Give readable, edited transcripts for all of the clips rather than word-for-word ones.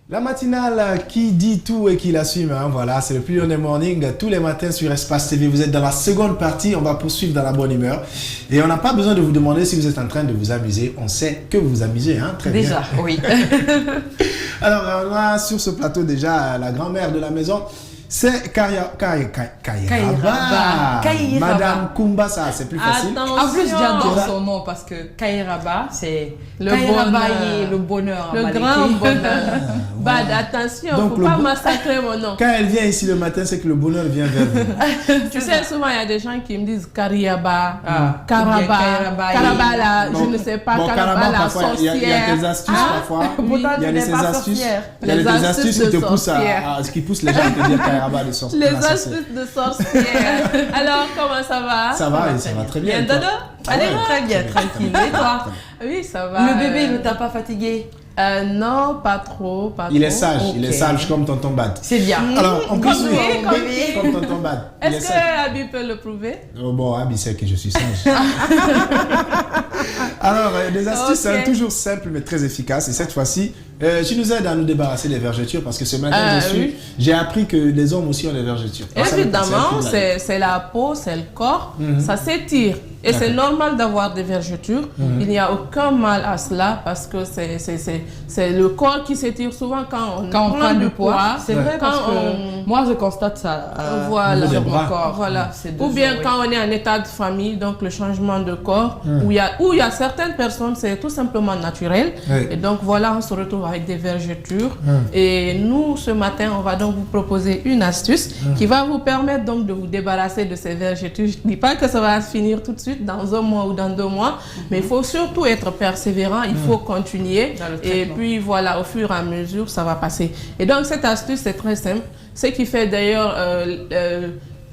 La matinale qui dit tout et qui l'assume, hein, voilà, c'est le plus long des mornings, tous les matins sur Espace TV. Vous êtes dans la seconde partie, on va poursuivre dans la bonne humeur. Et on n'a pas besoin de vous demander si vous êtes en train de vous amuser, on sait que vous vous amusez, hein, très déjà, bien. Oui. Alors, on a sur ce plateau déjà la grand-mère de la maison. C'est Kairaba. Madame Kumbasa, c'est plus facile. Attention. En plus, j'adore son nom parce que Kairaba, c'est le bonheur. Le grand bonheur. Bad, attention, il ne faut pas massacrer mon nom. Quand elle vient ici le matin, c'est que le bonheur vient vers vous. Tu sais, souvent, il y a des gens qui me disent Kariaba, Karaba, je ne sais pas, Karaba, la sorcière. Il y a des astuces parfois. Il y a des astuces. Il y a des astuces qui poussent les gens à te dire Kairaba de sorcière. Les astuces de sorcière. Alors, comment ça va? Ça va, ça va très bien. Bien, Dodo? Allez, très bien, tranquille. Et toi? Oui, ça va. Le bébé ne t'a pas fatigué? Non, pas trop. Il est sage comme tonton Bad. C'est bien. Alors, on peut comme tonton Bad. Est-ce que Abi peut le prouver? Oh bon, Abi sait que je suis sage. Alors, des astuces toujours simples mais très efficaces. Et cette fois-ci, tu nous aides à nous débarrasser des vergetures parce que ce matin, j'ai appris que les hommes aussi ont des vergetures. Évidemment, c'est la peau, c'est le corps, ça s'étire. Et c'est normal d'avoir des vergetures. Il n'y a aucun mal à cela parce que c'est le corps qui s'étire souvent quand on prend du poids. C'est vrai parce que moi je constate ça sur mon corps. Voilà. Ou bien quand on est en état de famille, donc le changement de corps, où il y a certaines personnes, c'est tout simplement naturel. Et donc voilà, on se retrouve avec des vergetures. Et nous, ce matin, on va donc vous proposer une astuce qui va vous permettre donc de vous débarrasser de ces vergetures. Je ne dis pas que ça va se finir tout de suite, dans un mois ou dans 2 mois, mais il faut surtout être persévérant, il faut continuer et puis voilà, au fur et à mesure, ça va passer. Et donc cette astuce, c'est très simple. Ce qui fait d'ailleurs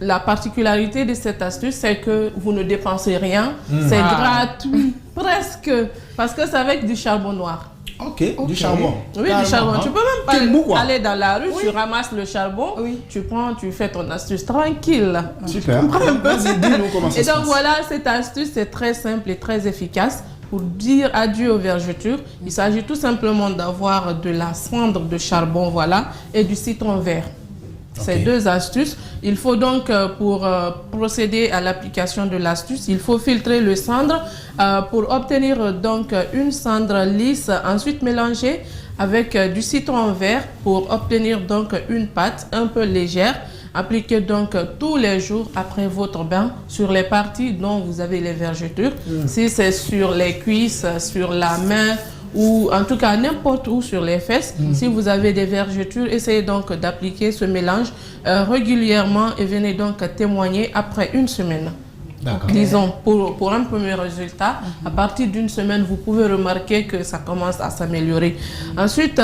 la particularité de cette astuce, c'est que vous ne dépensez rien, c'est gratuit, presque, parce que c'est avec du charbon noir. Ok, du charbon. Oui, du charbon. Tu peux même pas aller dans la rue, tu ramasses le charbon, tu prends, tu fais ton astuce tranquille. Super. Vas-y, dis-nous comment ça se passe. Et donc voilà, cette astuce, c'est très simple et très efficace. Pour dire adieu aux vergetures, il s'agit tout simplement d'avoir de la cendre de charbon, voilà, et du citron vert. Ces 2 astuces. Il faut donc, pour procéder à l'application de l'astuce, il faut filtrer le cendre pour obtenir donc une cendre lisse, ensuite mélanger avec du citron vert pour obtenir donc une pâte un peu légère. Appliquez donc tous les jours après votre bain sur les parties dont vous avez les vergetures. Si c'est sur les cuisses, sur la main, ou en tout cas n'importe où sur les fesses. Si vous avez des vergetures, essayez donc d'appliquer ce mélange régulièrement et venez donc témoigner après 1 semaine. Disons, pour un premier résultat, à partir d'1 semaine, vous pouvez remarquer que ça commence à s'améliorer. Ensuite,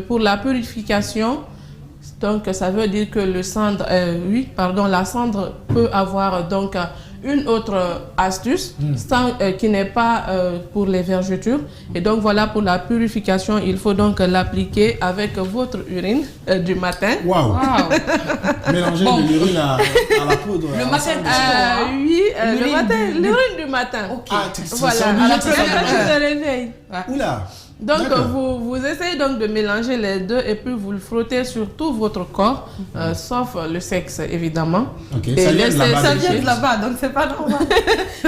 pour la purification, donc ça veut dire que la cendre peut avoir donc une autre astuce qui n'est pas pour les vergetures. Et donc voilà, pour la purification, il faut donc l'appliquer avec votre urine du matin. Waouh! Mélanger de l'urine à la poudre. Le matin? Oui, le matin, l'urine du matin. Voilà, à la première heure de réveil. Oula! Donc vous essayez donc de mélanger les 2 et puis vous le frottez sur tout votre corps, sauf le sexe évidemment. Et ça vient de là-bas, donc c'est pas normal.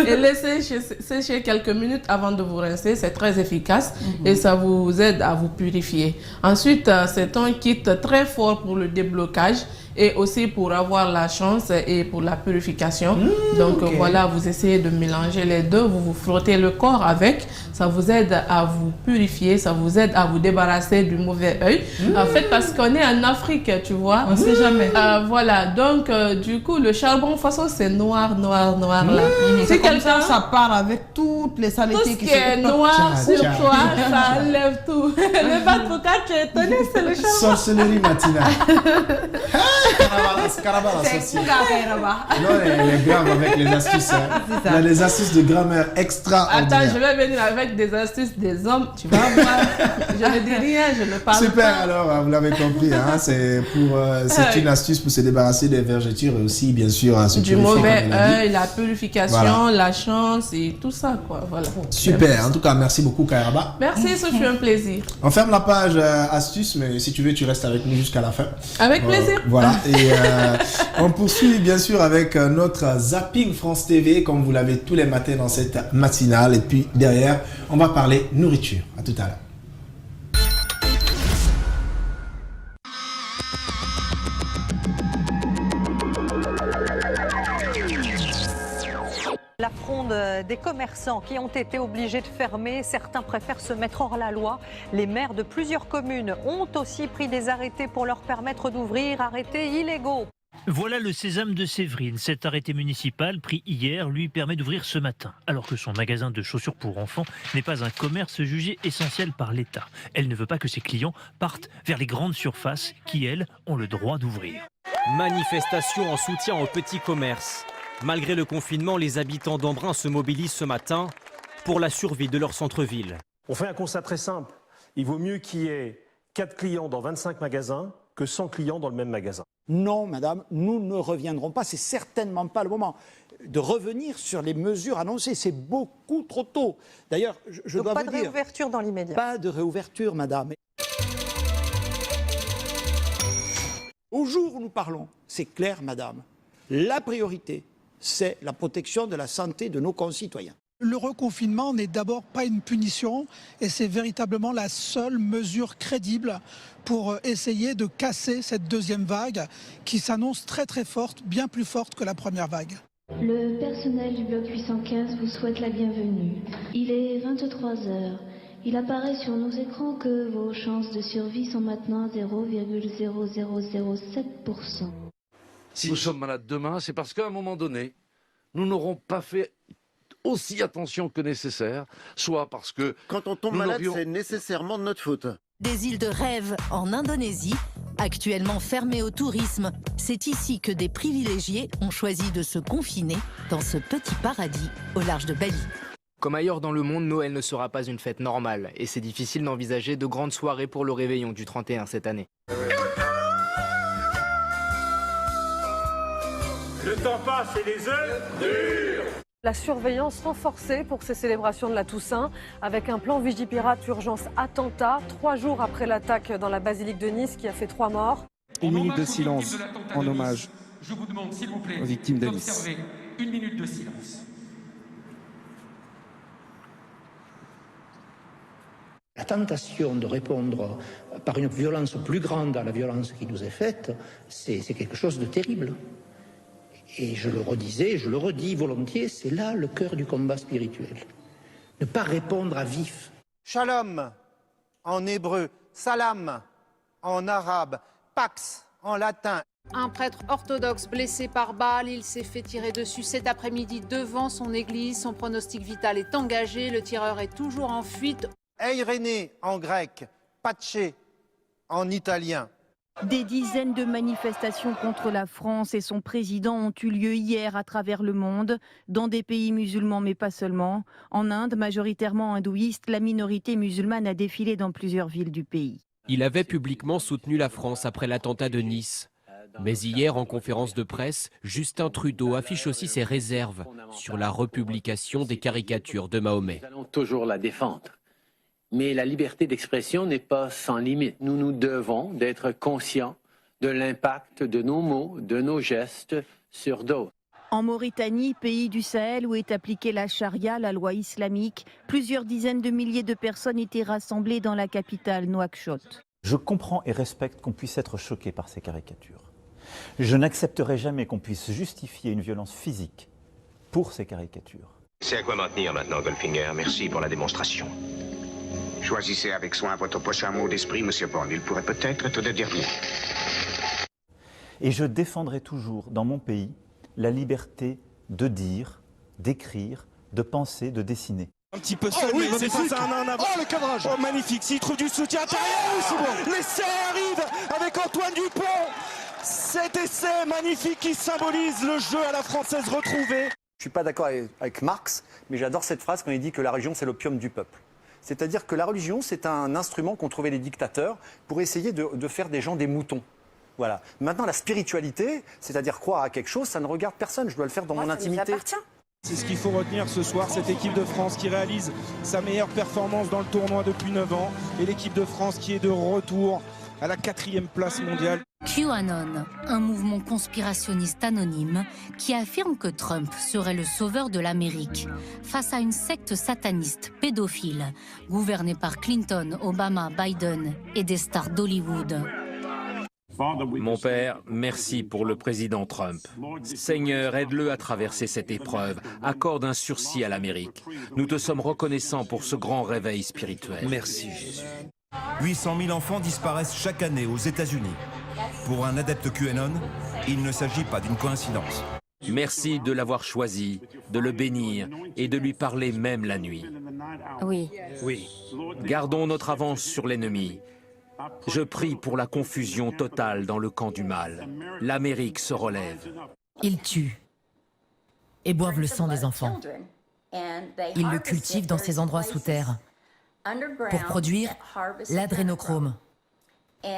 Et laissez sécher quelques minutes avant de vous rincer, c'est très efficace et ça vous aide à vous purifier. Ensuite, c'est un kit très fort pour le déblocage et aussi pour avoir la chance et pour la purification. Donc voilà, vous essayez de mélanger les 2, vous vous frottez le corps avec, ça vous aide à vous purifier, ça vous aide à vous débarrasser du mauvais œil. En fait, parce qu'on est en Afrique, tu vois. On sait jamais. Voilà, donc du coup, le charbon, de toute façon, c'est noir là. C'est comme ça part avec toutes les saletés tout ce qui est noir sur toi, ça enlève tout. Le Batouka, tu es étonné, c'est le charbon. Sorcellerie matinale. Karaba, c'est Kairaba. Non, elle est grave avec les astuces. Il y a des astuces de grammaire extraordinaires. Attends, je vais venir avec des astuces des hommes. Tu vas Je ne dis rien, je ne parle Super, pas. alors, vous l'avez compris, hein, c'est une astuce pour se débarrasser des vergetures et aussi, bien sûr, à se Du purifier, mauvais comme elle a dit. œil, la purification, Voilà. la chance et tout ça, quoi. Voilà. Super, en tout cas, merci beaucoup, Kairaba. Merci, ce fut un plaisir. On ferme la page astuce, mais si tu veux, tu restes avec nous jusqu'à la fin. Avec plaisir. Voilà, et on poursuit bien sûr avec notre Zapping France TV, comme vous l'avez tous les matins dans cette matinale. Et puis derrière, on va parler nourriture. À tout à l'heure. La fronde des commerçants qui ont été obligés de fermer, certains préfèrent se mettre hors la loi. Les maires de plusieurs communes ont aussi pris des arrêtés pour leur permettre d'ouvrir, arrêtés illégaux. Voilà le sésame de Séverine. Cet arrêté municipal pris hier lui permet d'ouvrir ce matin, alors que son magasin de chaussures pour enfants n'est pas un commerce jugé essentiel par l'État. Elle ne veut pas que ses clients partent vers les grandes surfaces qui, elles, ont le droit d'ouvrir. Manifestation en soutien aux petits commerces. Malgré le confinement, les habitants d'Embrun se mobilisent ce matin pour la survie de leur centre-ville. On fait un constat très simple. Il vaut mieux qu'il y ait 4 clients dans 25 magasins que 100 clients dans le même magasin. Non, madame, nous ne reviendrons pas. C'est certainement pas le moment de revenir sur les mesures annoncées. C'est beaucoup trop tôt. D'ailleurs, je dois vous dire... Pas de réouverture dans l'immédiat. Pas de réouverture, madame. Au jour où nous parlons, c'est clair, madame, la priorité, c'est la protection de la santé de nos concitoyens. Le reconfinement n'est d'abord pas une punition et c'est véritablement la seule mesure crédible pour essayer de casser cette deuxième vague qui s'annonce très très forte, bien plus forte que la première vague. Le personnel du bloc 815 vous souhaite la bienvenue. Il est 23 h. Il apparaît sur nos écrans que vos chances de survie sont maintenant à 0,0007%. Si nous sommes malades demain, c'est parce qu'à un moment donné, nous n'aurons pas fait aussi attention que nécessaire, soit parce que... Quand on tombe malade, c'est nécessairement de notre faute. Des îles de rêve en Indonésie, actuellement fermées au tourisme. C'est ici que des privilégiés ont choisi de se confiner dans ce petit paradis au large de Bali. Comme ailleurs dans le monde, Noël ne sera pas une fête normale et c'est difficile d'envisager de grandes soirées pour le réveillon du 31 cette année. Le temps passe et les œufs durent. La surveillance renforcée pour ces célébrations de la Toussaint avec un plan Vigipirate urgence attentat 3 jours après l'attaque dans la basilique de Nice qui a fait 3 morts. Une minute de silence en hommage Je vous demande s'il vous plaît aux victimes de Nice. d'observer une minute de silence. La tentation de répondre par une violence plus grande à la violence qui nous est faite, c'est quelque chose de terrible. Et je le redisais, je le redis volontiers, c'est là le cœur du combat spirituel. Ne pas répondre à vif. Shalom en hébreu, salam en arabe, pax en latin. Un prêtre orthodoxe blessé par balle, il s'est fait tirer dessus cet après-midi devant son église. Son pronostic vital est engagé, le tireur est toujours en fuite. Eirene en grec, pace en italien. Des dizaines de manifestations contre la France et son président ont eu lieu hier à travers le monde, dans des pays musulmans mais pas seulement. En Inde, majoritairement hindouiste, la minorité musulmane a défilé dans plusieurs villes du pays. Il avait publiquement soutenu la France après l'attentat de Nice. Mais hier, en conférence de presse, Justin Trudeau affiche aussi ses réserves sur la republication des caricatures de Mahomet. Nous allons toujours la défendre. Mais la liberté d'expression n'est pas sans limite. Nous nous devons d'être conscients de l'impact de nos mots, de nos gestes sur d'autres. En Mauritanie, pays du Sahel où est appliquée la charia, la loi islamique, plusieurs dizaines de milliers de personnes étaient rassemblées dans la capitale Nouakchott. Je comprends et respecte qu'on puisse être choqué par ces caricatures. Je n'accepterai jamais qu'on puisse justifier une violence physique pour ces caricatures. C'est à quoi m'en tenir maintenant, Goldfinger. Merci pour la démonstration. Choisissez avec soin votre prochain mot d'esprit, Monsieur Bond. Il pourrait peut-être être le dernier. Et je défendrai toujours, dans mon pays, la liberté de dire, d'écrire, de penser, de dessiner. Un petit peu seul, mais c'est ça, le cadrage. Oh, magnifique, s'il trouve du soutien intérieur, c'est bon. L'essai arrive avec Antoine Dupont. Cet essai magnifique qui symbolise le jeu à la française retrouvé. Je ne suis pas d'accord avec Marx, mais j'adore cette phrase quand il dit que la région, c'est l'opium du peuple. C'est-à-dire que la religion, c'est un instrument qu'ont trouvé les dictateurs pour essayer de faire des gens des moutons. Voilà. Maintenant, la spiritualité, c'est-à-dire croire à quelque chose, ça ne regarde personne. Je dois le faire dans mon intimité. C'est ce qu'il faut retenir ce soir, cette équipe de France qui réalise sa meilleure performance dans le tournoi depuis 9 ans. Et l'équipe de France qui est de retour à la 4e place mondiale. QAnon, un mouvement conspirationniste anonyme qui affirme que Trump serait le sauveur de l'Amérique face à une secte sataniste pédophile gouvernée par Clinton, Obama, Biden et des stars d'Hollywood. Mon père, merci pour le président Trump. Seigneur, aide-le à traverser cette épreuve. Accorde un sursis à l'Amérique. Nous te sommes reconnaissants pour ce grand réveil spirituel. Merci Jésus. 800 000 enfants disparaissent chaque année aux États-Unis. Pour un adepte QAnon, il ne s'agit pas d'une coïncidence. Merci de l'avoir choisi, de le bénir et de lui parler même la nuit. Oui. Oui. Gardons notre avance sur l'ennemi. Je prie pour la confusion totale dans le camp du mal. L'Amérique se relève. Ils tuent et boivent le sang des enfants. Ils le cultivent dans ces endroits sous terre pour produire l'adrénochrome.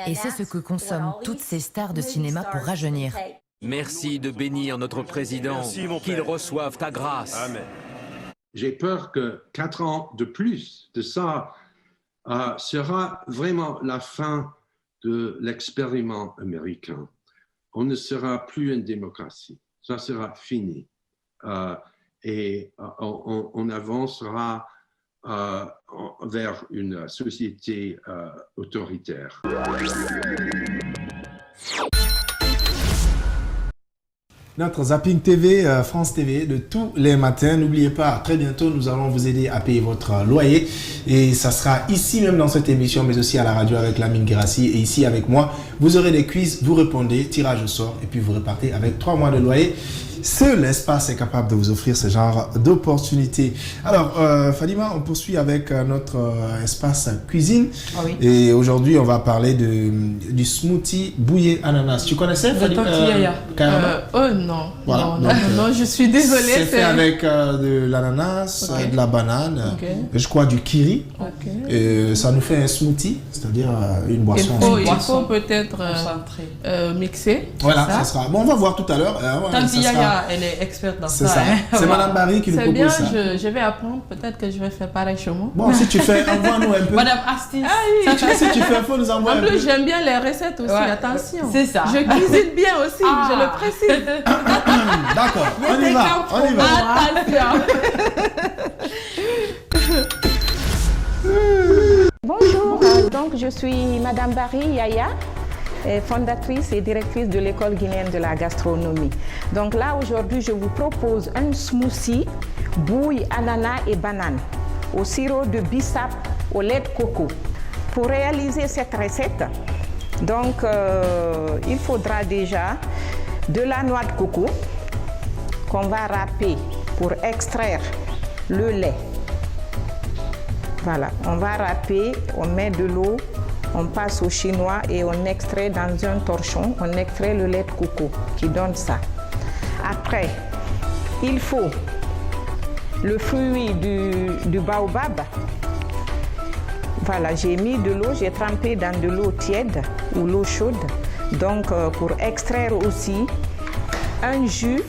Et c'est ce que consomment toutes ces stars de cinéma pour rajeunir. Merci de bénir notre président, qu'il reçoive ta grâce. Amen. J'ai peur que 4 ans de plus de ça sera vraiment la fin de l'expériment américain. On ne sera plus une démocratie. Ça sera fini. Et on avancera vers une société autoritaire. Notre Zapping TV, France TV, de tous les matins. N'oubliez pas, très bientôt, nous allons vous aider à payer votre loyer. Et ça sera ici même dans cette émission, mais aussi à la radio avec Lamine Guérassi. Et ici avec moi, vous aurez des quiz, vous répondez, tirage au sort, et puis vous repartez avec 3 mois de loyer. Seul l'espace est capable de vous offrir ce genre d'opportunités. Alors, Fadima, on poursuit avec notre espace cuisine. Ah oui. Et aujourd'hui, on va parler du smoothie bouillé ananas. Tu connaissais, Fadima? Non. Voilà. Non, je suis désolée. C'est fait avec de l'ananas, de la banane, je crois du kiri. Et ça nous fait un smoothie, c'est-à-dire une boisson. Il faut peut-être mixer. Voilà, ça sera. Bon, on va voir tout à l'heure. Elle est experte dans ça. C'est ça. C'est Madame Barry qui nous propose ça. C'est bien, je vais apprendre. Peut-être que je vais faire pareil chez moi. Bon, si tu fais, envoie-nous un peu. Madame Astice. Ah oui. Si tu fais, il faut nous envoyer un peu. En plus, j'aime bien les recettes aussi, attention. C'est ça. Je cuisine bien aussi, je le précise. D'accord, on y va. Attention. Bonjour, donc je suis Madame Barry Yaya, fondatrice et directrice de l'école guinéenne de la gastronomie. Donc là, aujourd'hui, je vous propose un smoothie bouille, ananas et banane au sirop de bissap au lait de coco. Pour réaliser cette recette, donc, il faudra déjà de la noix de coco qu'on va râper pour extraire le lait. Voilà, on va râper, on met de l'eau, on passe au chinois et on extrait dans un torchon, on extrait le lait de coco qui donne ça. Après, il faut le fruit du baobab. Voilà, j'ai mis de l'eau, j'ai trempé dans de l'eau tiède ou l'eau chaude. Donc, pour extraire aussi un jus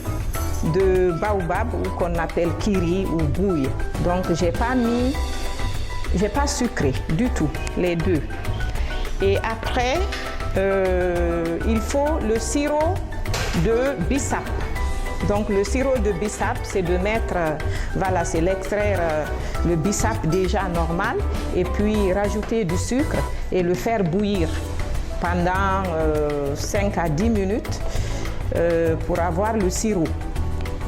de baobab ou qu'on appelle kiri ou bouille. Donc, j'ai pas sucré du tout, les deux. Et après, il faut le sirop de bissap. Donc le sirop de bissap, c'est de mettre, voilà, c'est l'extraire le bissap déjà normal et puis rajouter du sucre et le faire bouillir pendant 5 à 10 minutes pour avoir le sirop.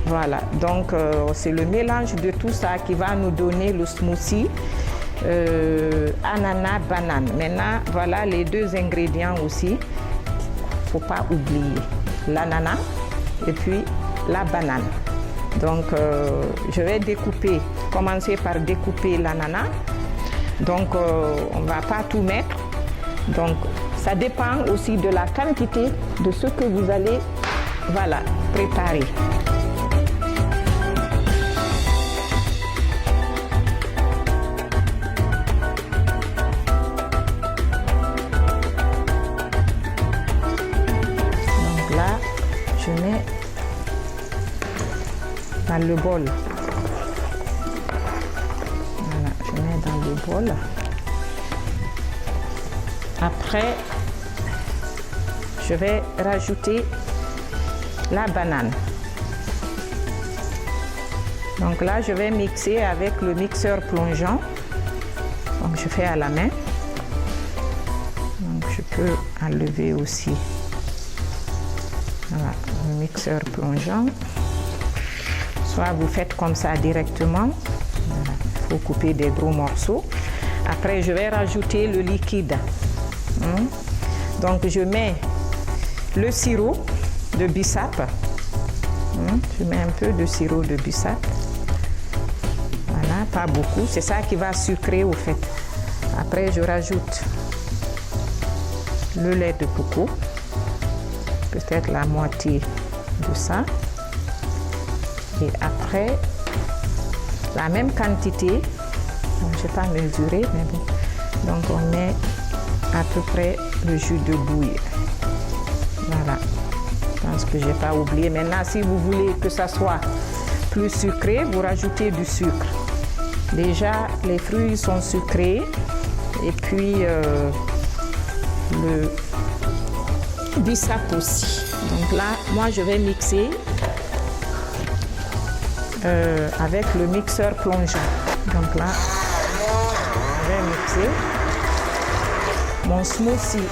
Voilà, donc c'est le mélange de tout ça qui va nous donner le smoothie. Ananas, banane. Maintenant, voilà les deux ingrédients aussi. Il ne faut pas oublier l'ananas et puis la banane. Donc, je vais commencer par découper l'ananas. Donc, on ne va pas tout mettre. Donc, ça dépend aussi de la quantité de ce que vous allez, voilà, préparer. dans le bol. Voilà, je mets dans le bol. Après, je vais rajouter la banane. Donc là, je vais mixer avec le mixeur plongeant. Donc je fais à la main. Donc je peux enlever aussi voilà, le mixeur plongeant. Soit vous faites comme ça directement. Voilà. Il faut couper des gros morceaux. Après, je vais rajouter le liquide. Donc je mets le sirop de bissap. Je mets un peu de sirop de bissap. Voilà, pas beaucoup. C'est ça qui va sucrer au fait. Après, je rajoute le lait de coco. Peut-être la moitié de ça. Et après, la même quantité. Je ne vais pas mesurer, mais bon. Donc on met à peu près le jus de bouille. Voilà. Je pense que je n'ai pas oublié. Maintenant, si vous voulez que ça soit plus sucré, vous rajoutez du sucre. Déjà, les fruits sont sucrés. Et puis, le bissap aussi. Donc là, moi, je vais mixer avec le mixeur plongeant. Donc là, je vais mixer mon smoothie.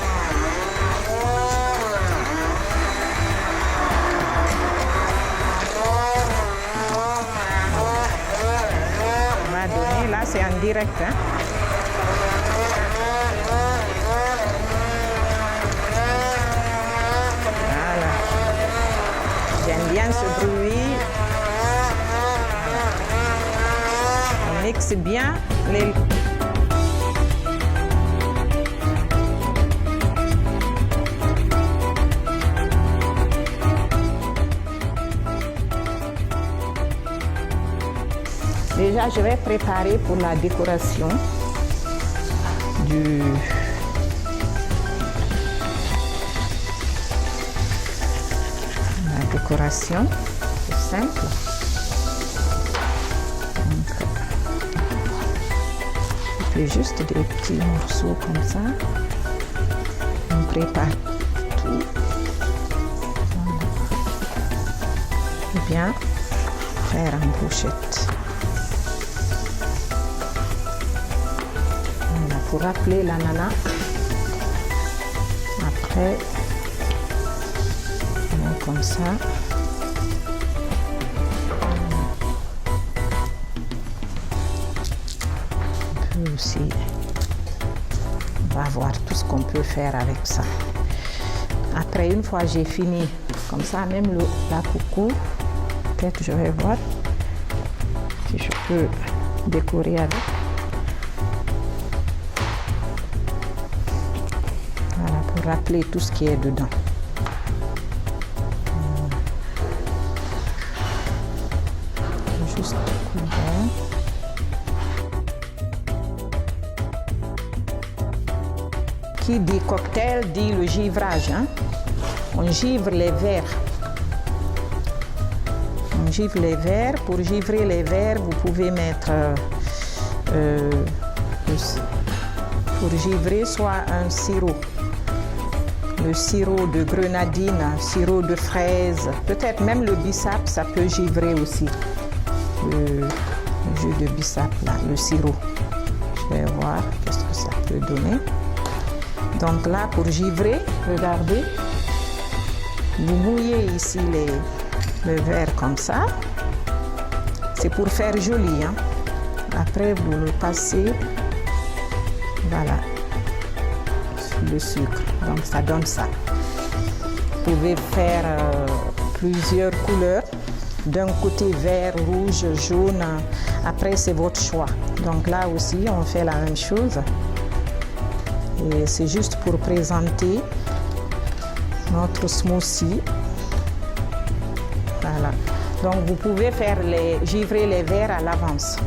On va donner, là c'est en direct. Hein. Voilà. J'aime bien ce bruit. On mixe bien les... Déjà, je vais préparer pour la décoration la décoration, c'est simple. Donc, je fais juste des petits morceaux comme ça. On prépare tout. Voilà. Et bien faire en brochette. Pour rappeler l'ananas. Après, on met comme ça. On peut aussi, on va voir tout ce qu'on peut faire avec ça. Après, une fois j'ai fini, comme ça, même la coco, peut-être je vais voir si je peux décorer avec. Rappeler tout ce qui est dedans. Juste couvert. Qui dit cocktail dit le givrage. Hein? On givre les verres. On givre les verres. Pour givrer les verres, vous pouvez mettre pour givrer soit un sirop. Le sirop de grenadine, sirop de fraise, peut-être même le bissap, ça peut givrer aussi. Le jus de bissap, là, le sirop. Je vais voir qu'est-ce que ça peut donner. Donc là, pour givrer, regardez, vous mouillez ici le verre comme ça. C'est pour faire joli. Hein. Après, vous le passez, voilà, le sucre, donc ça donne ça. Vous pouvez faire plusieurs couleurs, d'un côté vert, rouge, jaune, après c'est votre choix. Donc là aussi on fait la même chose et c'est juste pour présenter notre smoothie. Voilà, donc vous pouvez faire givrer les verres à l'avance.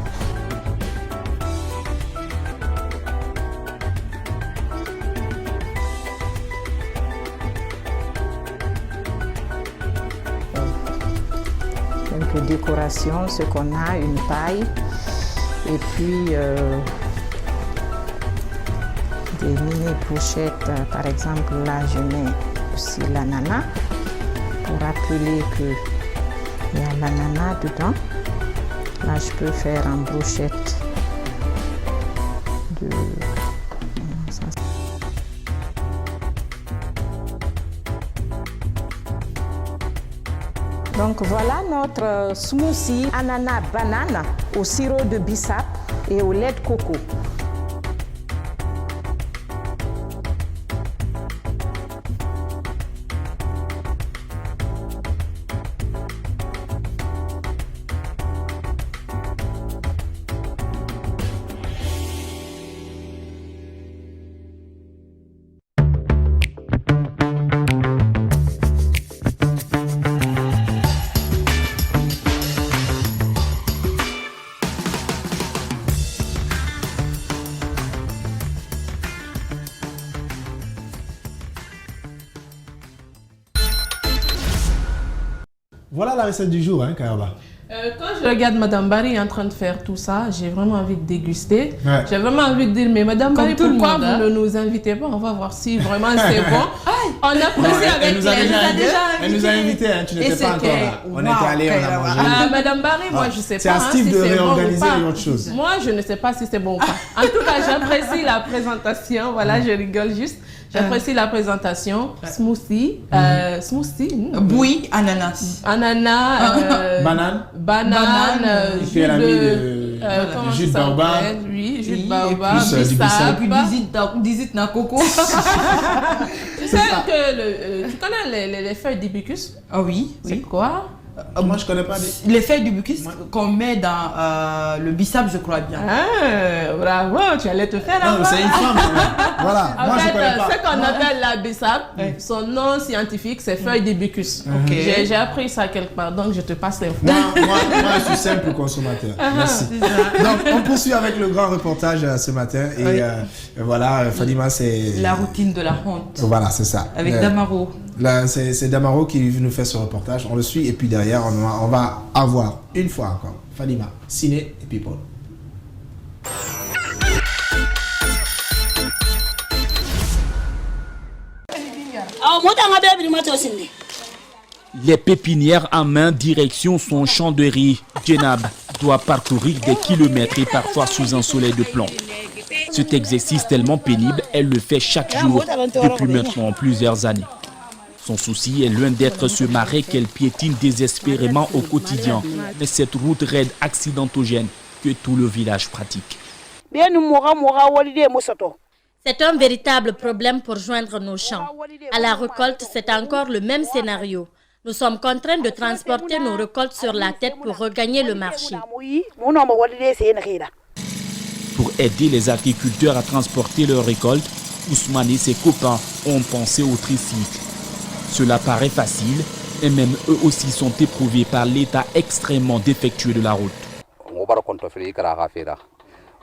quelques décorations, ce qu'on a, une paille. Et puis des mini brochettes, par exemple là je mets aussi l'ananas pour rappeler qu'il y a l'ananas dedans. Là je peux faire en brochette de... Donc voilà notre smoothie ananas banane au sirop de bissap et au lait de coco. Voilà la recette du jour, hein, Kayaba. Quand je regarde Madame Barry en train de faire tout ça, j'ai vraiment envie de déguster. Ouais. J'ai vraiment envie de dire, mais Madame Barry, tout le pourquoi monde, hein? vous ne nous invitez pas? On va voir si vraiment c'est bon. On apprécie avec Elle nous a invités, hein, tu n'étais pas encore là. On était allés, on a mangé. Madame Barry, moi je sais C'est pas à Steve si de c'est bon ou réorganiser pas. autre chose. Moi je ne sais pas si c'est bon ou pas. En tout cas, j'apprécie la présentation. Voilà, je rigole juste. J'apprécie la présentation. Smoothie. Smoothie. Bouillie, ananas. Ananas. Banane. Et puis elle a mis le jus de baobab. Oui, jus de baobab. Et puis 18 na coco. Tu sais que tu connais les feuilles d'hibiscus? Ah oui. C'est quoi? Moi, je connais pas les feuilles d'hibiscus qu'on met dans le bissap, je crois bien. Ah, bravo, tu allais te faire avoir. Non, c'est une femme. Voilà, En moi fait, je connais pas. ce qu'on appelle la bissap, son nom scientifique, c'est feuille d'hibiscus. Okay. J'ai appris ça quelque part, donc je te passe l'info. Moi, je suis simple consommateur. Merci. Donc, on poursuit avec le grand reportage ce matin. Et voilà, Fadima, c'est... La routine de la honte. Voilà, c'est ça. Avec Damaro. Là, c'est Damaro qui nous fait ce reportage. On le suit et puis derrière, on va avoir une fois encore Fadima, Ciné et People. Les pépinières en main, direction son champ de riz. Djenab doit parcourir des kilomètres et parfois sous un soleil de plomb. Cet exercice tellement pénible, elle le fait chaque jour depuis maintenant plusieurs années. Son souci est loin d'être ce marais qu'elle piétine désespérément au quotidien, mais cette route raide accidentogène que tout le village pratique. C'est un véritable problème pour joindre nos champs. À la récolte, c'est encore le même scénario. Nous sommes contraints de transporter nos récoltes sur la tête pour regagner le marché. Pour aider les agriculteurs à transporter leurs récoltes, Ousmane et ses copains ont pensé au tricycle. Cela paraît facile, et même eux aussi sont éprouvés par l'état extrêmement défectueux de la route.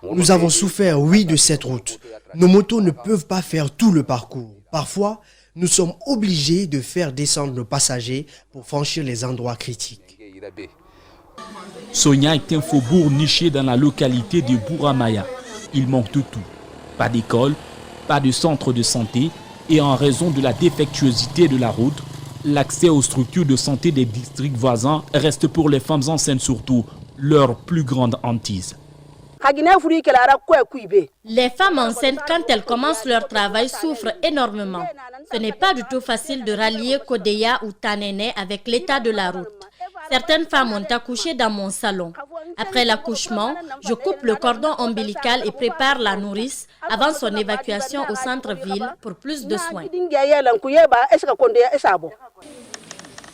Nous avons souffert, oui, de cette route. Nos motos ne peuvent pas faire tout le parcours. Parfois, nous sommes obligés de faire descendre nos passagers pour franchir les endroits critiques. Sonia est un faubourg niché dans la localité de Bouramaya. Il manque de tout. Pas d'école, pas de centre de santé et en raison de la défectuosité de la route, l'accès aux structures de santé des districts voisins reste pour les femmes enceintes surtout leur plus grande hantise. Les femmes enceintes, quand elles commencent leur travail, souffrent énormément. Ce n'est pas du tout facile de rallier Kodeya ou Tanene avec l'état de la route. Certaines femmes ont accouché dans mon salon. Après l'accouchement, je coupe le cordon ombilical et prépare la nourrice avant son évacuation au centre-ville pour plus de soins.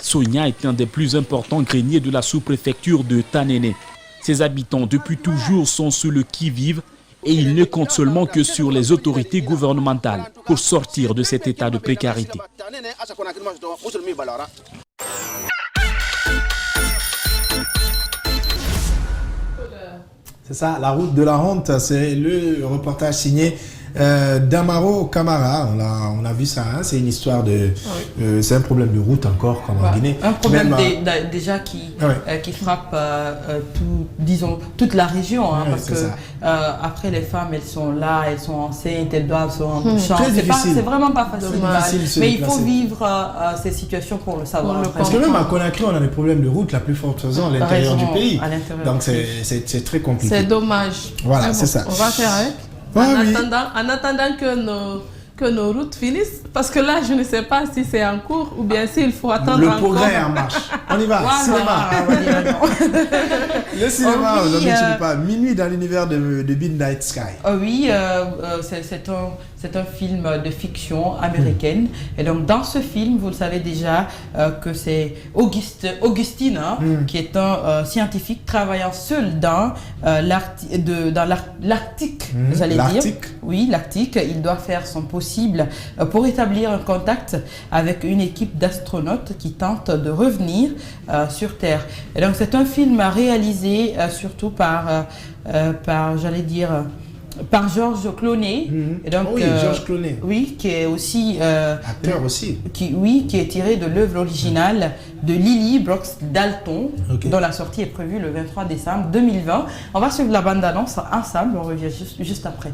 Sonia est un des plus importants greniers de la sous-préfecture de Tanene. Ses habitants depuis toujours sont sur le qui-vive et ils ne comptent seulement que sur les autorités gouvernementales pour sortir de cet état de précarité. C'est ça, la route de la honte, c'est le reportage signé Damaro Camara, on a vu ça, hein, c'est une histoire de... c'est un problème de route encore, comme en Guinée. Un problème Même, déjà qui frappe toute la région, hein, parce que après les femmes, elles sont là, elles sont enceintes, elles doivent se rendre au champ. C'est vraiment pas facile. Mais il faut vivre ces situations pour le savoir. Parce que même à Conakry, on a des problèmes de route la plus forte faisant à l'intérieur du pays. Donc c'est très compliqué. C'est dommage. Voilà, c'est ça. On va faire avec. En attendant que nos routes finissent, parce que là, je ne sais pas si c'est en cours ou bien s'il faut attendre le encore. progrès est en marche. On y va, cinéma. Le cinéma, aujourd'hui, tu dis pas minuit dans l'univers de Midnight Sky. Oui, c'est un film de fiction américaine. Et donc, dans ce film, vous le savez déjà que c'est Augustine, qui est un scientifique travaillant seul dans l'Arctique, j'allais dire. Oui, l'Arctique. Il doit faire son possible pour établir un contact avec une équipe d'astronautes qui tentent de revenir sur Terre. Et donc, c'est un film réalisé surtout par Georges Clooney. Et donc, Georges Clooney. Oui, qui est aussi... acteur aussi. Qui est tiré de l'œuvre originale de Lily Brooks Dalton, dont la sortie est prévue le 23 décembre 2020. On va suivre la bande-annonce ensemble, on revient juste après.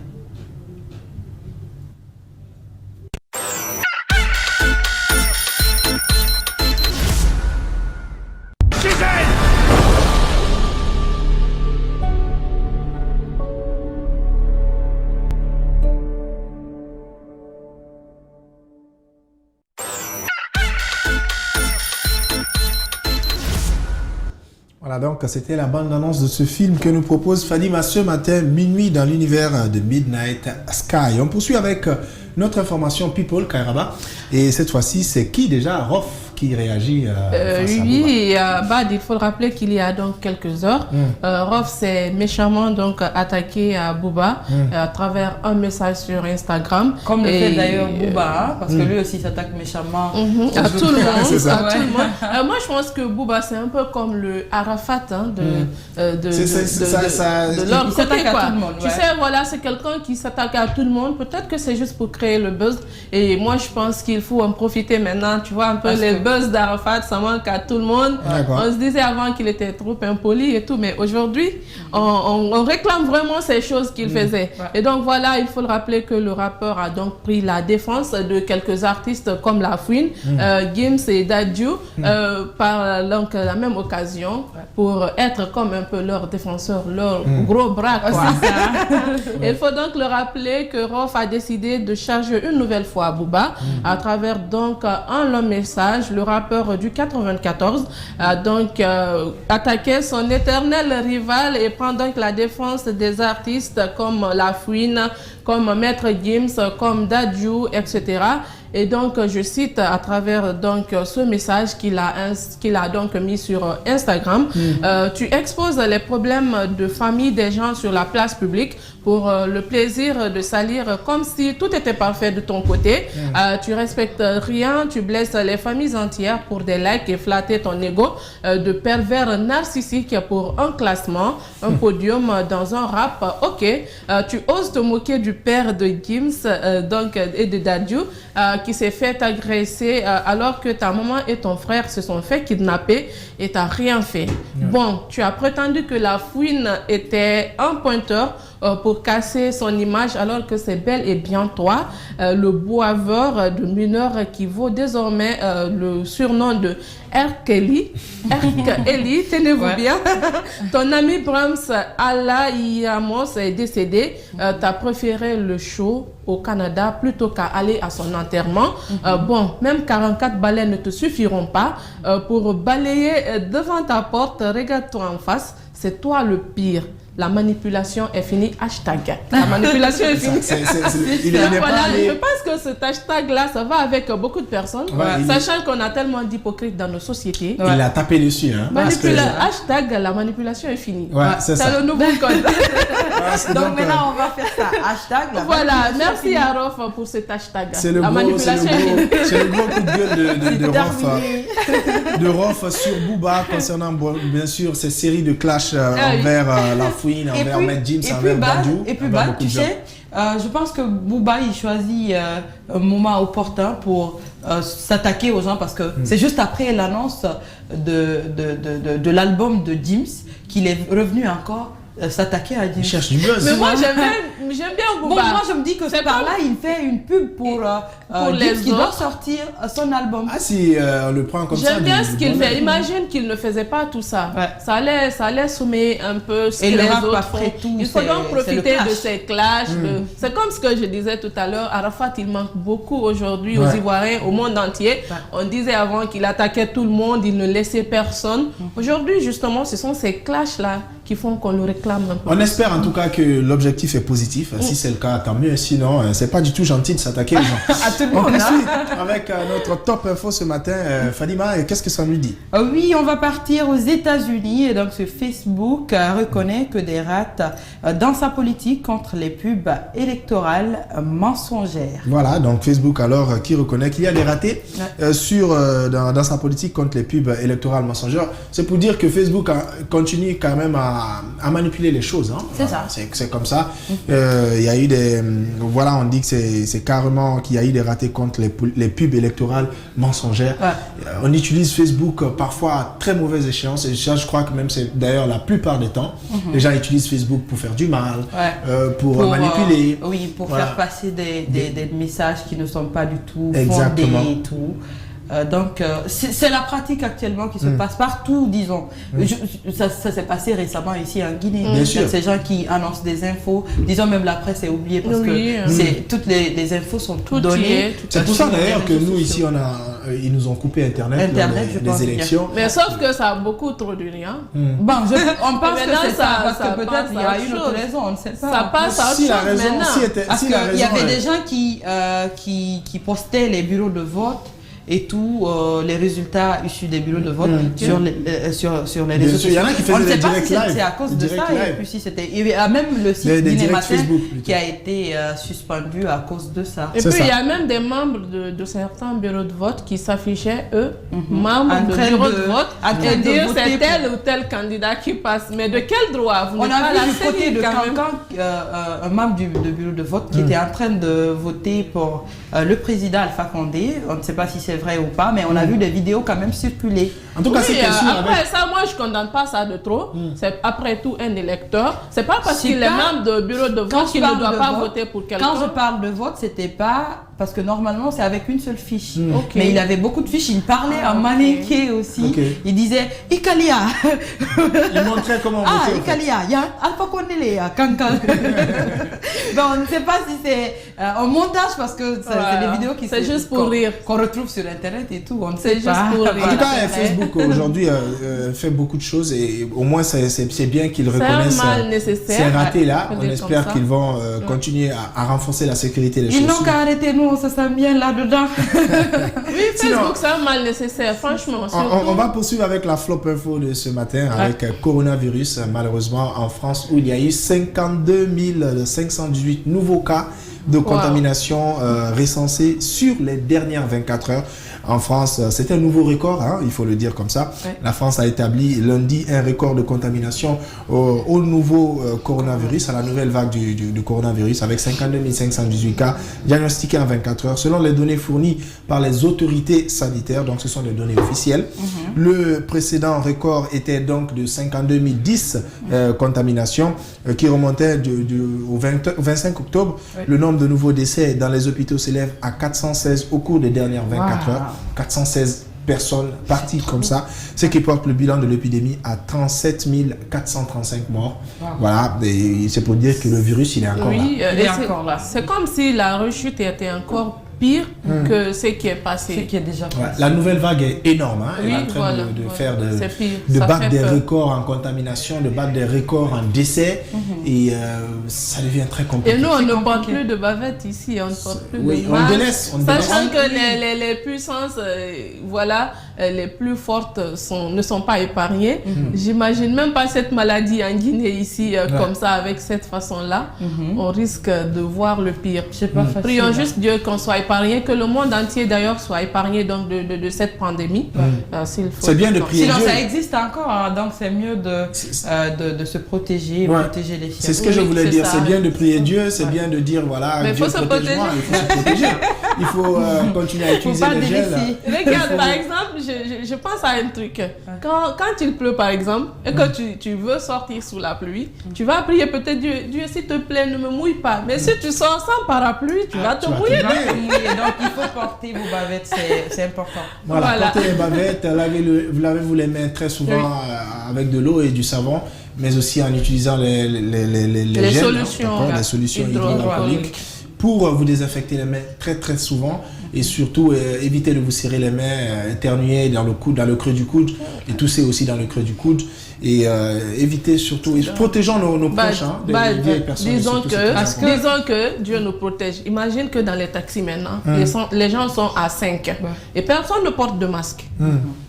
Voilà, donc c'était la bande-annonce de ce film que nous propose Fadima ce matin, minuit dans l'univers de Midnight Sky. On poursuit avec notre information People Kairaba. Et cette fois-ci, c'est qui déjà? Rof qui réagit oui, Bad, il faut le rappeler qu'il y a donc quelques heures, Rof s'est méchamment donc attaqué à Booba à travers un message sur Instagram. Comme le fait d'ailleurs Booba, parce que lui aussi s'attaque méchamment à tout le monde. Moi, je pense que Booba, c'est un peu comme le Arafat de l'homme. Il s'attaque à tout le monde. Tu sais, voilà, c'est quelqu'un qui s'attaque à tout le monde. Peut-être que c'est juste pour créer le buzz. Et moi, je pense qu'il faut en profiter maintenant. Tu vois, un peu les buzz d'Arafat, ça manque à tout le monde. On se disait avant qu'il était trop impoli et tout, mais aujourd'hui, on réclame vraiment ces choses qu'il faisait. Et donc voilà, il faut le rappeler que le rappeur a donc pris la défense de quelques artistes comme La Fouine, Gims et Dadju, par donc, la même occasion, pour être comme un peu leur défenseur, leur gros bras. Il faut donc le rappeler que Rof a décidé de charger une nouvelle fois Booba à travers donc un long message. Le rappeur du 94 a donc attaqué son éternel rival et prend donc la défense des artistes comme La Fouine, comme Maître Gims, comme Dadju, etc. Et donc, je cite à travers donc ce message qu'il a donc mis sur Instagram. Tu exposes les problèmes de famille des gens sur la place publique pour le plaisir de salir comme si tout était parfait de ton côté. Tu respectes rien, tu blesses les familles entières pour des likes et flatter ton ego de pervers narcissique pour un classement, un podium dans un rap. Ok, tu oses te moquer du père de Gims donc, et de Dadju qui s'est fait agresser alors que ta maman et ton frère se sont fait kidnapper et t'as rien fait. Bon, tu as prétendu que La Fouine était un pointeur pour casser son image alors que c'est bel et bien toi, le boiveur de mineurs qui vaut désormais le surnom de R. Kelly. R. Kelly, tenez-vous bien. Ton ami Brahms Alaïamos est décédé. T'as préféré le show au Canada plutôt qu'à aller à son enterrement. Bon, même 44 balais ne te suffiront pas pour balayer devant ta porte. Regarde-toi en face, c'est toi le pire. La manipulation est finie, hashtag. La manipulation est finie. Je pense que cet hashtag-là, ça va avec beaucoup de personnes, sachant qu'on a tellement d'hypocrites dans nos sociétés. Il a tapé dessus. Hein, hashtag, la manipulation est finie. C'est le nouveau code. Donc maintenant, on va faire ça. Hashtag. Voilà, merci à Rof pour cet hashtag. C'est le gros coup de gueule de Rof sur Booba concernant bien sûr ces séries de clash envers La Fouine, envers Matt James, envers Dadju. Et puis Bad, tu sais, Je pense que Bouba, il choisit un moment opportun pour s'attaquer aux gens parce que c'est juste après l'annonce de l'album de Gims qu'il est revenu encore s'attaquer à Gims. Il cherche du buzz. Mais moi, j'aime bien Bouba. Bon, moi, je me dis que c'est par là, il fait une pub pour les qui doit sortir son album. Ah, si on le prend comme ça. J'aime bien ce qu'il fait. Imagine qu'il ne faisait pas tout ça. Ouais. Ça allait sommer un peu ce que les autres font. Il faut donc profiter de ces clashs. C'est comme ce que je disais tout à l'heure. Arafat, il manque beaucoup aujourd'hui aux Ivoiriens, au monde entier. On disait avant qu'il attaquait tout le monde, il ne laissait personne. Aujourd'hui, justement, ce sont ces clashs-là qui font qu'on le réclame un peu. On espère en tout cas que l'objectif est positif. Si c'est le cas, tant mieux. Sinon, c'est pas du tout gentil de s'attaquer aux gens. À tout le monde. On poursuit avec notre top info ce matin. Fadima, qu'est-ce que ça nous dit? Oui, on va partir aux États-Unis. Et donc, ce Facebook reconnaît que des rates dans sa politique contre les pubs électorales mensongères. Voilà, donc Facebook alors qui reconnaît qu'il y a des ratés dans sa politique contre les pubs électorales mensongères. C'est pour dire que Facebook continue quand même à manipuler les choses. Hein. C'est ça. C'est comme ça. Il y a eu des... Voilà, on dit que c'est carrément qu'il y a eu des ratés contre les pubs électorales mensongères. Ouais. On utilise Facebook parfois à très mauvaise échéance. Et je crois que même c'est d'ailleurs la plupart des temps, les gens utilisent Facebook pour faire du mal, pour manipuler. Oui, pour faire passer des messages qui ne sont pas du tout fondés et tout. Donc, c'est la pratique actuellement qui se passe partout, disons. Ça s'est passé récemment ici en Guinée. Bien sûr. Ces gens qui annoncent des infos, disons même la presse est oubliée parce que toutes les infos sont toutes données. C'est pour ça d'ailleurs que nous ici, ils nous ont coupé Internet des élections. Mais sauf que ça a beaucoup trop duré. Hein? Bon, on pense que c'est ça, parce que peut-être il y a une autre raison, on ne sait pas. Ça passe à autre chose maintenant. Parce qu'il y avait des gens qui postaient les bureaux de vote et tous les résultats issus des bureaux de vote sur les réseaux sociaux. Il y en a qui faisaient des direct live. C'est à cause de ça. Et puis il y a même le site Guinée Matin qui a été suspendu à cause de ça. Et puis il y a même des membres de certains bureaux de vote qui s'affichaient, membres de bureaux de vote, et dire c'est tel ou tel candidat qui passe. Mais de quel droit? On a vu du côté de Cancan un membre du bureau de vote qui était en train de voter pour le président Alpha Condé. On ne sait pas si c'est vrai ou pas, mais on a vu des vidéos quand même circuler. En tout cas, c'est après ça, moi je condamne pas ça de trop. C'est après tout un électeur. C'est pas parce qu'il est membre de bureau de vote qu'il ne doit pas voter pour quelqu'un. Quand je parle de vote, c'était pas parce que normalement c'est avec une seule fiche. Mais il avait beaucoup de fiches. Il parlait en manéqué aussi. Il disait Ikalia. Il montrait comment voter. Ikalia, il y a Alpha Condé, Cancan. Bon, on ne sait pas si c'est un montage parce que c'est des vidéos qui c'est juste pour rire qu'on retrouve sur internet et tout. On ne sait pas. Juste pour rire. En tout cas, Facebook aujourd'hui fait beaucoup de choses et au moins c'est bien qu'ils reconnaissent ces ratés-là. On espère qu'ils vont continuer à renforcer la sécurité des choses. Ils n'ont qu'à arrêter, nous on se sent bien là-dedans. Oui, Facebook c'est un mal nécessaire, franchement. On va poursuivre avec la flop info de ce matin avec coronavirus, malheureusement en France où il y a eu 52 518 nouveaux cas de contamination recensés sur les dernières 24 heures. En France, c'est un nouveau record, hein, il faut le dire comme ça. La France a établi lundi un record de contamination au nouveau coronavirus, à la nouvelle vague du coronavirus, avec 52 518 cas diagnostiqués en 24 heures, selon les données fournies par les autorités sanitaires. Donc, ce sont des données officielles. Le précédent record était donc de 52 010 contaminations, qui remontait au 25 octobre. Le nombre de nouveaux décès dans les hôpitaux s'élève à 416 au cours des dernières 24 heures. 416 personnes parties comme ça, ce qui porte le bilan de l'épidémie à 37 435 morts. Voilà, et c'est pour dire que le virus, il est encore là. Il est encore là. C'est comme si la rechute était encore pire que ce qui est passé. Ce qui est déjà passé. La nouvelle vague est énorme. Hein. Elle est en train de battre des records en contamination, de battre des records en décès. Et ça devient très compliqué. Et nous, on ne porte plus de bavettes ici. On ne porte plus de on délaisse. Sachant que les puissances, les plus fortes ne sont pas épargnées. J'imagine même pas cette maladie en Guinée ici, comme ça, avec cette façon-là. On risque de voir le pire. C'est pas facile. Prions juste Dieu qu'on soit épargnés, que le monde entier d'ailleurs soit épargné donc, de cette pandémie. C'est bien de prier Sinon, Dieu. ça existe encore, hein, donc c'est mieux de se protéger, protéger les filles. C'est ce que je voulais dire. C'est bien de prier Dieu, c'est bien de dire, voilà, Dieu protège-moi, il faut se protéger. Il faut continuer à utiliser les gels. Regarde, par exemple, je pense à un truc. Quand il pleut, par exemple, et que tu veux sortir sous la pluie, tu vas prier peut-être Dieu, s'il te plaît, ne me mouille pas. Mais si tu sors sans parapluie, tu vas te mouiller. Donc il faut porter vos bavettes, c'est important. Voilà, portez les bavettes, lavez-vous les mains très souvent avec de l'eau et du savon, mais aussi en utilisant les gels, les solutions hydroalcooliques pour vous désinfecter les mains très très souvent et surtout éviter de vous serrer les mains, éternuer dans le coude, dans le creux du coude et tousser aussi dans le creux du coude et éviter surtout, protégeons nos proches, des vieilles personnes. Disons que Dieu nous protège. Imagine que dans les taxis maintenant, les gens sont à 5 et personne ne porte de masque.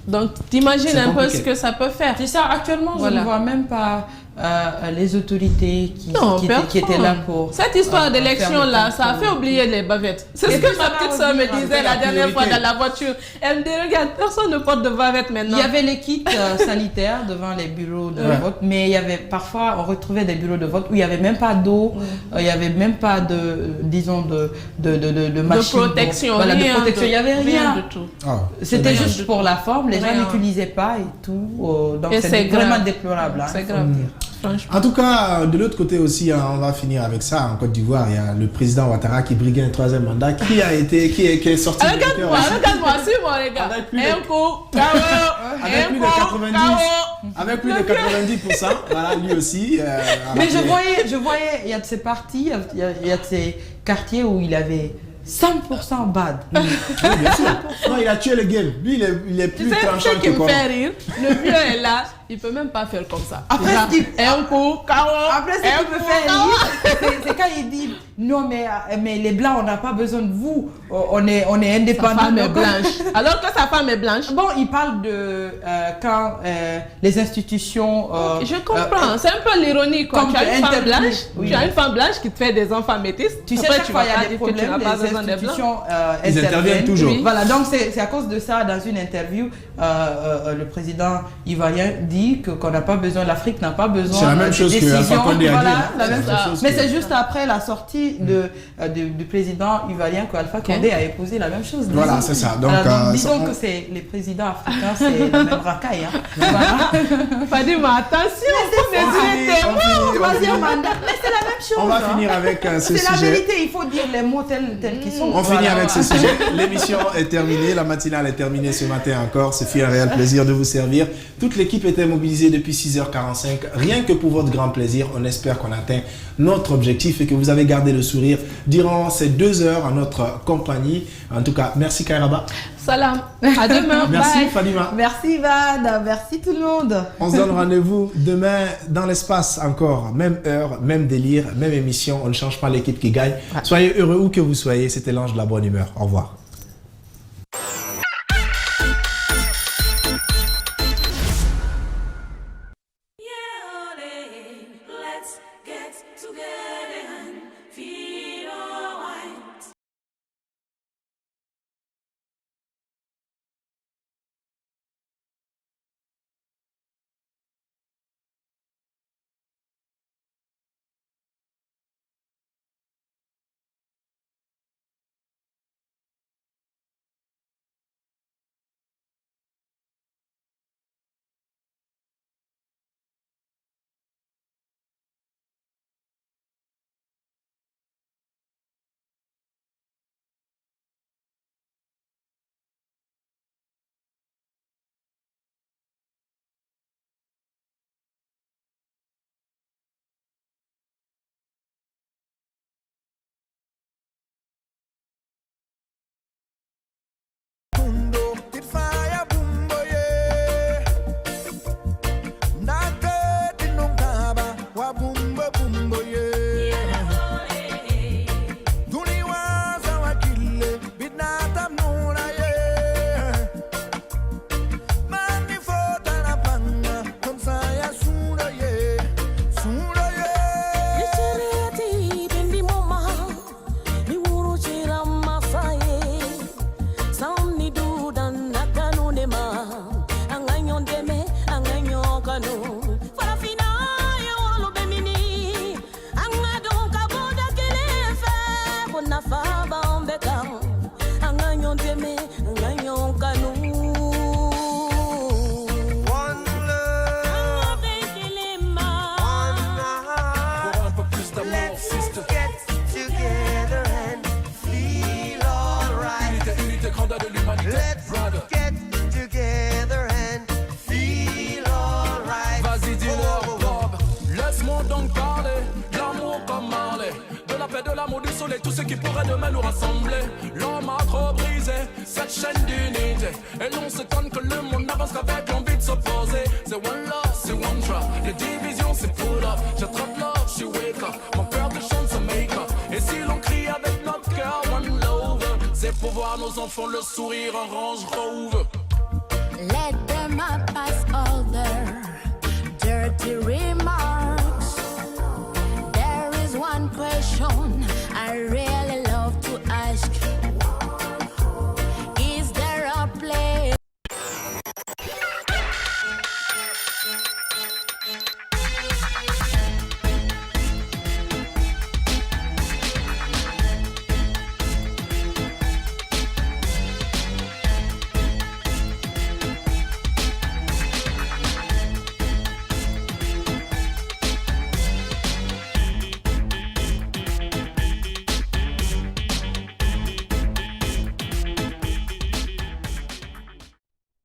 Donc t'imagines un peu ce que ça peut faire. C'est ça, actuellement je ne vois même pas les autorités qui étaient là pour... Cette histoire d'élection-là, ça a fait oublier les bavettes. C'est ce que ma petite soeur me disait la dernière fois dans la voiture. Elle me dit, regarde, personne ne porte de bavettes maintenant. Il y avait les kits sanitaires devant les bureaux de vote, mais il y avait parfois, on retrouvait des bureaux de vote où il n'y avait même pas d'eau, il n'y avait même pas de, disons, de machine. De protection, voilà, de protection, il n'y avait rien. Du tout. C'était juste pour la forme, les gens n'utilisaient pas et tout. Donc c'est vraiment déplorable. C'est grave. En tout cas, de l'autre côté aussi, on va finir avec ça. En Côte d'Ivoire, il y a le président Ouattara qui briguait un 3e mandat, qui est sorti. Regarde-moi, suis-moi les gars. Avec plus de 90%, voilà, lui aussi. Mais je voyais, il y a de ces parties, il y a de ces quartiers où il avait 100% bad. Oui, bien sûr. Non, il a tué le game. Lui, il est plus tranchant que quoi. Ce qui me fait rire, le vieux est là, il peut même pas faire comme ça. Après, ce qui me fait rire, c'est quand il dit non, mais les blancs, on n'a pas besoin de vous, on est indépendants. Sa femme est blanche. Alors que sa femme est blanche. Bon, il parle de quand les institutions. Je comprends, c'est un peu l'ironie quoi. Tu as une femme blanche, tu as une femme blanche qui te fait des enfants métis. Tu sais, chaque fois il y a des problèmes, les institutions ils interviennent toujours. Oui. Voilà, donc c'est à cause de ça, dans une interview, le président ivoirien dit qu'on n'a pas besoin, l'Afrique n'a pas besoin. C'est la même chose que Alpha Condé a dit. Mais c'est juste après la sortie du président ivoirien que Alpha Condé a épousé la même chose. Voilà, c'est ça. Donc, disons que c'est les présidents africains, c'est la même racaille. Voilà. Fadima, attention, troisième mandat. Mais c'est la même chose. On va finir avec ce sujet. C'est la vérité, il faut dire les mots tels qu'ils sont. On finit avec ce sujet. L'émission est terminée, la matinale est terminée ce matin encore. Ce fut un réel plaisir de vous servir. Toute l'équipe était mobilisée depuis 6h45, rien que pour votre grand plaisir. On espère qu'on atteint notre objectif et que vous avez gardé le sourire durant ces 2 heures en notre compagnie. En tout cas, merci Kairaba. Salam, à demain. Merci Bye. Fadima. Merci Van, merci tout le monde. On se donne rendez-vous demain dans l'espace encore. Même heure, même délire, même émission. On ne change pas l'équipe qui gagne. Soyez heureux où que vous soyez. C'était l'ange de la bonne humeur. Au revoir. paix, de l'amour, du soleil, tout ce qui pourrait demain nous rassembler. L'homme a trop brisé cette chaîne d'unité, et l'on s'étonne que le monde n'avance qu'avec l'envie de s'opposer. C'est one love, c'est one trap, les divisions c'est pull up. J'attrape love, she wake up, mon cœur te chante ce make up. Et si l'on crie avec notre cœur, one love, c'est pour voir nos enfants le sourire en Range Rover. Let them pass all their dirty remarks. There is one question I really